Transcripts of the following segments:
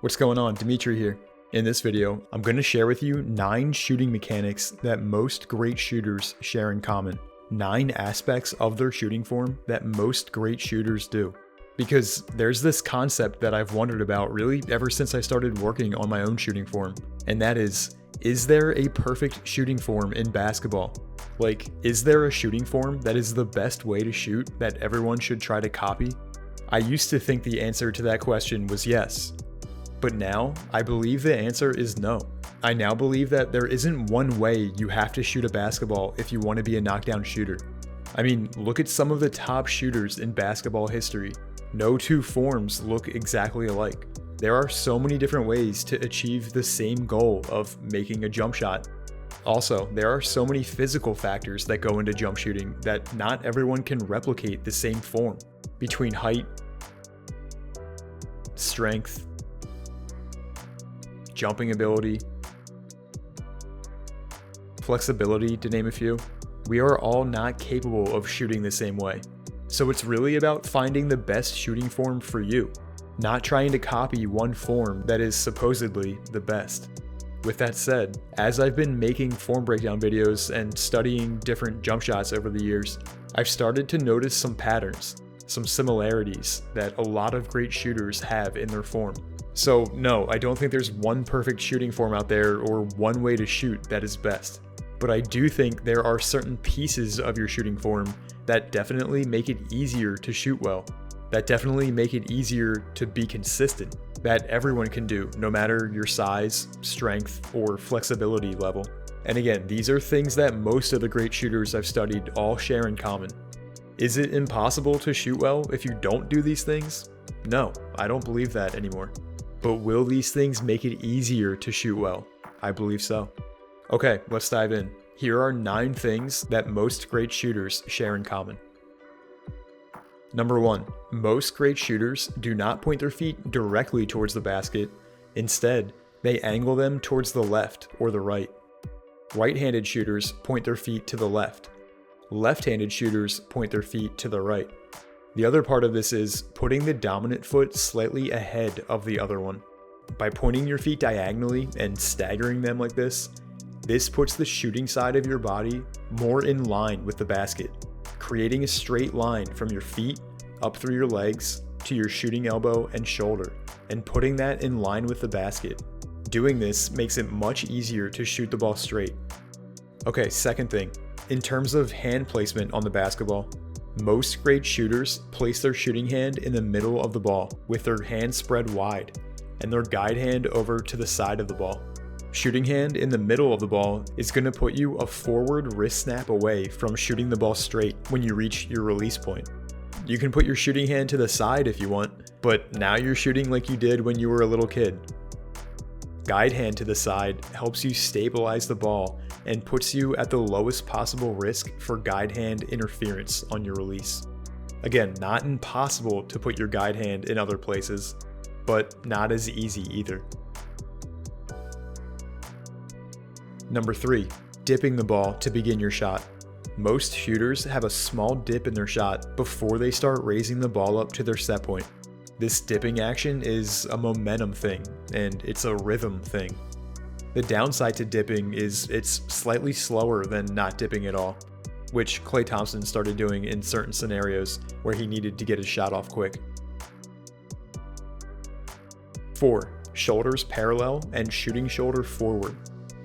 What's going on? Dimitri here. In this video, I'm going to share with you 9 shooting mechanics that most great shooters share in common. 9 aspects of their shooting form that most great shooters do. Because there's this concept that I've wondered about really ever since I started working on my own shooting form, and that is there a perfect shooting form in basketball? Like, is there a shooting form that is the best way to shoot that everyone should try to copy? I used to think the answer to that question was yes. But now, I believe the answer is no. I now believe that there isn't one way you have to shoot a basketball if you want to be a knockdown shooter. I mean, look at some of the top shooters in basketball history. No two forms look exactly alike. There are so many different ways to achieve the same goal of making a jump shot. Also, there are so many physical factors that go into jump shooting that not everyone can replicate the same form. Between height, strength, jumping ability, flexibility, to name a few, we are all not capable of shooting the same way. So it's really about finding the best shooting form for you, not trying to copy one form that is supposedly the best. With that said, as I've been making form breakdown videos and studying different jump shots over the years, I've started to notice some patterns, some similarities that a lot of great shooters have in their form. So no, I don't think there's one perfect shooting form out there or one way to shoot that is best. But I do think there are certain pieces of your shooting form that definitely make it easier to shoot well, that definitely make it easier to be consistent, that everyone can do no matter your size, strength, or flexibility level. And again, these are things that most of the great shooters I've studied all share in common. Is it impossible to shoot well if you don't do these things? No, I don't believe that anymore. But will these things make it easier to shoot well? I believe so. Okay, let's dive in. Here are 9 things that most great shooters share in common. Number 1, most great shooters do not point their feet directly towards the basket. Instead, they angle them towards the left or the right. Right-handed shooters point their feet to the left. Left-handed shooters point their feet to the right. The other part of this is putting the dominant foot slightly ahead of the other one. By pointing your feet diagonally and staggering them like this puts the shooting side of your body more in line with the basket, creating a straight line from your feet up through your legs to your shooting elbow and shoulder, and putting that in line with the basket. Doing this makes it much easier to shoot the ball straight. Okay, second thing, in terms of hand placement on the basketball, most great shooters place their shooting hand in the middle of the ball with their hand spread wide and their guide hand over to the side of the ball. Shooting hand in the middle of the ball is going to put you a forward wrist snap away from shooting the ball straight when you reach your release point. You can put your shooting hand to the side if you want, but now you're shooting like you did when you were a little kid. Guide hand to the side helps you stabilize the ball and puts you at the lowest possible risk for guide hand interference on your release. Again, not impossible to put your guide hand in other places, but not as easy either. Number 3, dipping the ball to begin your shot. Most shooters have a small dip in their shot before they start raising the ball up to their set point. This dipping action is a momentum thing, and it's a rhythm thing. The downside to dipping is it's slightly slower than not dipping at all, which Klay Thompson started doing in certain scenarios where he needed to get his shot off quick. 4, shoulders parallel and shooting shoulder forward.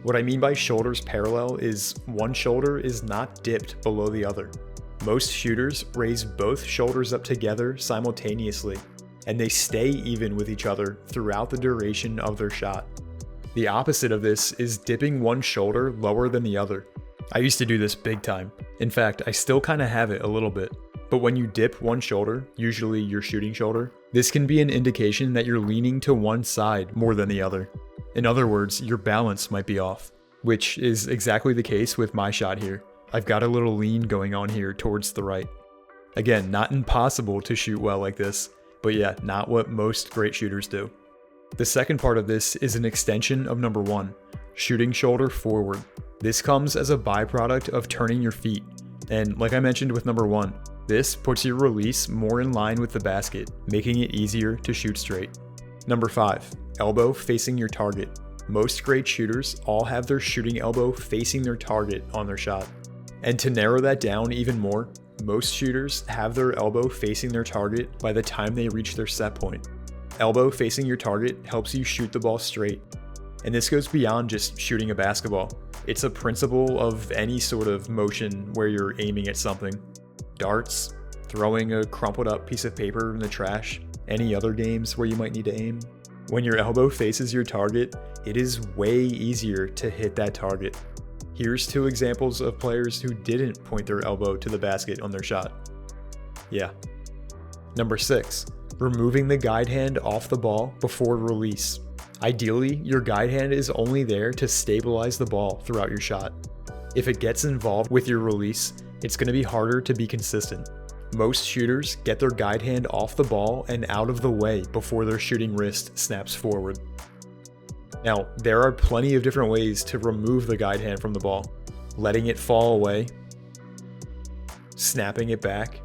What I mean by shoulders parallel is one shoulder is not dipped below the other. Most shooters raise both shoulders up together simultaneously, and they stay even with each other throughout the duration of their shot. The opposite of this is dipping one shoulder lower than the other. I used to do this big time. In fact, I still kind of have it a little bit. But when you dip one shoulder, usually your shooting shoulder, this can be an indication that you're leaning to one side more than the other. In other words, your balance might be off, which is exactly the case with my shot here. I've got a little lean going on here towards the right. Again, not impossible to shoot well like this, but yeah, not what most great shooters do. The second part of this is an extension of number 1, shooting shoulder forward. This comes as a byproduct of turning your feet, and like I mentioned with number 1, this puts your release more in line with the basket, making it easier to shoot straight. Number 5, Elbow facing your target. Most great shooters all have their shooting elbow facing their target on their shot. And to narrow that down even more, most shooters have their elbow facing their target by the time they reach their set point. Elbow facing your target helps you shoot the ball straight. And this goes beyond just shooting a basketball. It's a principle of any sort of motion where you're aiming at something. Darts, throwing a crumpled up piece of paper in the trash, any other games where you might need to aim. When your elbow faces your target, it is way easier to hit that target. Here's 2 examples of players who didn't point their elbow to the basket on their shot. Yeah. Number 6, removing the guide hand off the ball before release. Ideally, your guide hand is only there to stabilize the ball throughout your shot. If it gets involved with your release, it's going to be harder to be consistent. Most shooters get their guide hand off the ball and out of the way before their shooting wrist snaps forward. Now, there are plenty of different ways to remove the guide hand from the ball. Letting it fall away, snapping it back,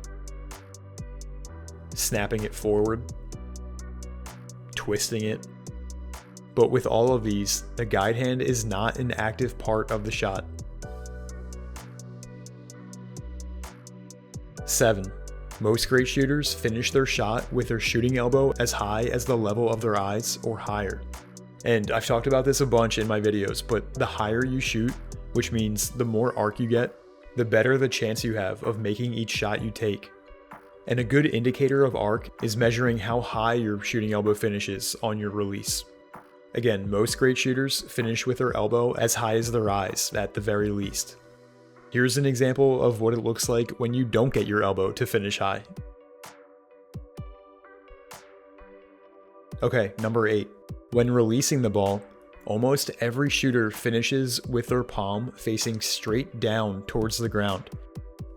snapping it forward, twisting it. But with all of these, the guide hand is not an active part of the shot. 7. Most great shooters finish their shot with their shooting elbow as high as the level of their eyes or higher. And I've talked about this a bunch in my videos, but the higher you shoot, which means the more arc you get, the better the chance you have of making each shot you take. And a good indicator of arc is measuring how high your shooting elbow finishes on your release. Again, most great shooters finish with their elbow as high as their eyes at the very least. Here's an example of what it looks like when you don't get your elbow to finish high. Okay, number 8. When releasing the ball, almost every shooter finishes with their palm facing straight down towards the ground.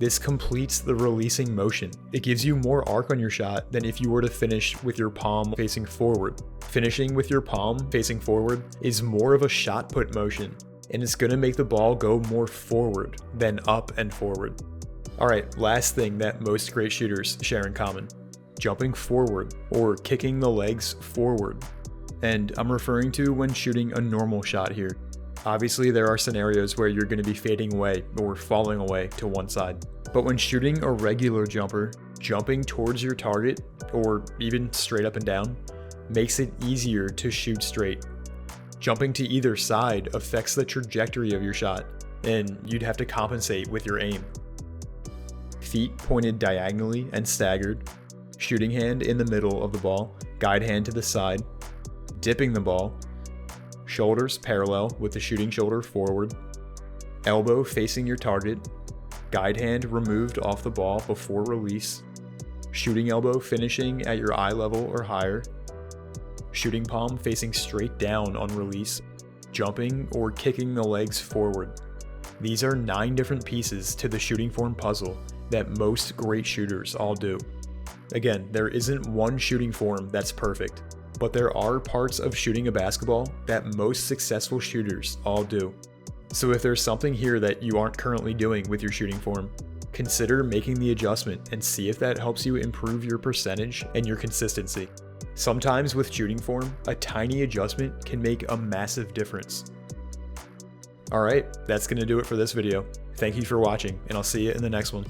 This completes the releasing motion. It gives you more arc on your shot than if you were to finish with your palm facing forward. Finishing with your palm facing forward is more of a shot put motion, and it's going to make the ball go more forward than up and forward. Alright, last thing that most great shooters share in common: jumping forward or kicking the legs forward. And I'm referring to when shooting a normal shot here. Obviously, there are scenarios where you're going to be fading away or falling away to one side. But when shooting a regular jumper, jumping towards your target, or even straight up and down, makes it easier to shoot straight. Jumping to either side affects the trajectory of your shot, and you'd have to compensate with your aim. Feet pointed diagonally and staggered, shooting hand in the middle of the ball, guide hand to the side, dipping the ball, shoulders parallel with the shooting shoulder forward, elbow facing your target, guide hand removed off the ball before release, shooting elbow finishing at your eye level or higher, shooting palm facing straight down on release, jumping or kicking the legs forward. These are 9 different pieces to the shooting form puzzle that most great shooters all do. Again, there isn't one shooting form that's perfect, but there are parts of shooting a basketball that most successful shooters all do. So if there's something here that you aren't currently doing with your shooting form, consider making the adjustment and see if that helps you improve your percentage and your consistency. Sometimes with shooting form, a tiny adjustment can make a massive difference. Alright, that's going to do it for this video. Thank you for watching, and I'll see you in the next one.